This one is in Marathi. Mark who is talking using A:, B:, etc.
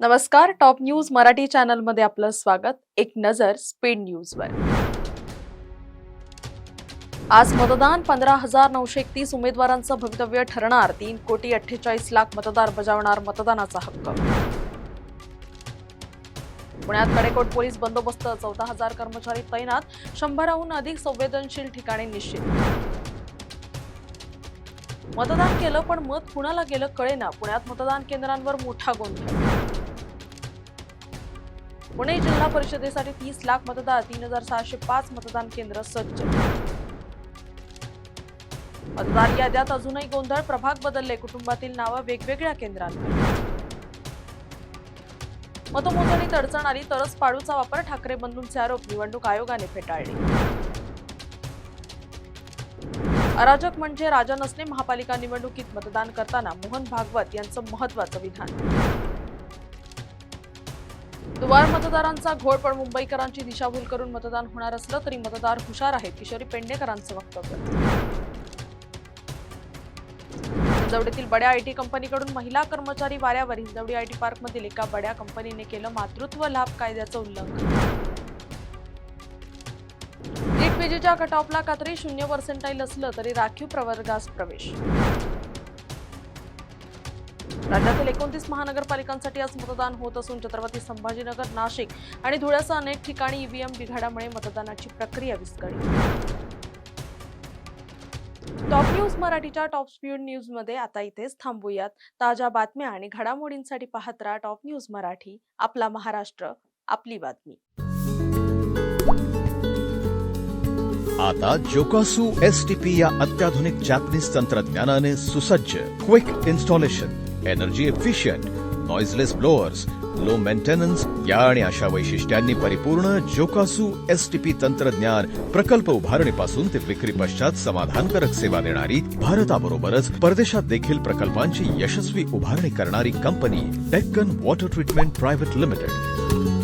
A: नमस्कार. टॉप न्यूज मराठी चॅनलमध्ये आपलं स्वागत. एक नजर स्पीड न्यूजवर. आज मतदान 15,931 उमेदवारांचं भवितव्य ठरणार. 3,48,00,000 मतदार बजावणार मतदानाचा हक्क. पुण्यात कडेकोट पोलीस बंदोबस्त. 14,000 कर्मचारी तैनात. 100हून अधिक संवेदनशील ठिकाणी निश्चित. मतदान केलं पण मत कुणाला गेलं कळेना. पुण्यात मतदान केंद्रांवर मोठा गोंधळ. पुणे जिल्हा परिषदेसाठी 30 लाख मतदार. 3,605 मतदान केंद्र सज्ज. मतदार याद्यात अजूनही गोंधळ. प्रभाग बदलले. कुटुंबातील नावं वेगवेगळ्या केंद्रांवर. मतमोजणीत अडचण आली तरच पाडूचा वापर. ठाकरे बंधूंचे आरोप निवडणूक आयोगाने फेटाळले. अराजक म्हणजे राजा नसणे. महापालिका निवडणुकीत मतदान करताना मोहन भागवत यांचं महत्त्वाचं विधान. दुबार मतदारांचा घोळ, पण मुंबईकरांची दिशाभूल करून मतदान होणार असलं तरी मतदार हुशार आहेत. किशोरी पेडणेकरांचं वक्तव्य. हिंजवडीतील बड्या आयटी कंपनीकडून महिला कर्मचारी वाऱ्यावर. हिंजवडी आयटी पार्कमधील एका बड्या कंपनीने केलं मातृत्व लाभ कायद्याचं उल्लंघन. नीट पीजीच्या कटऑफला कात्री. 0% असलं तरी राखीव प्रवर्गास प्रवेश. राज्यातील 29 महानगरपालिकांसाठी आज मतदान होत असून छत्रपती संभाजीनगर, नाशिक आणि धुळ्यासह अनेक ठिकाणी ईव्हीएम बिघाडामुळे मतदानाची प्रक्रिया विस्कळीत. टॉप न्यूज मराठीच्या टॉप स्पीड न्यूजमध्ये आता इथेच थांबूयात. ताज्या बातम्या आणि घडामोडींसाठी पाहत राहा टॉप न्यूज मराठी. आपला महाराष्ट्र, आपली बातमी.
B: आता जोकासू STP या अत्याधुनिक जॅपनीज तंत्रज्ञानाने सुसज्ज, quick installation, energy efficient, noiseless blowers, low maintenance या आणि अशा वैशिष्ट्यांनी परिपूर्ण जोकासू STP तंत्रज्ञान प्रकल्प उभारणीपासून ते विक्री पश्चात समाधानकारक सेवा देणारी, भारताबरोबरच परदेशात देखील प्रकल्पांची यशस्वी उभारणी करणारी company Deccan water treatment private limited.